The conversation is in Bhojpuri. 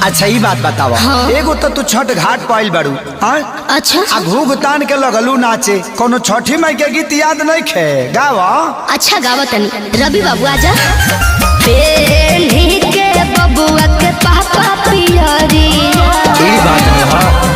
अच्छा ये बात बतावा। हाँ। एगो तो तू छठ घाट पाइल बारू। हाँ? अच्छा आ घूघ तान के लगलू नाचे, कोनो छठी माई के गीत याद नहीं खे गावा। अच्छा गावा तनी रवि बाबू आजा। पेन्ही के बबुआ के पापा पियरी ई बात है।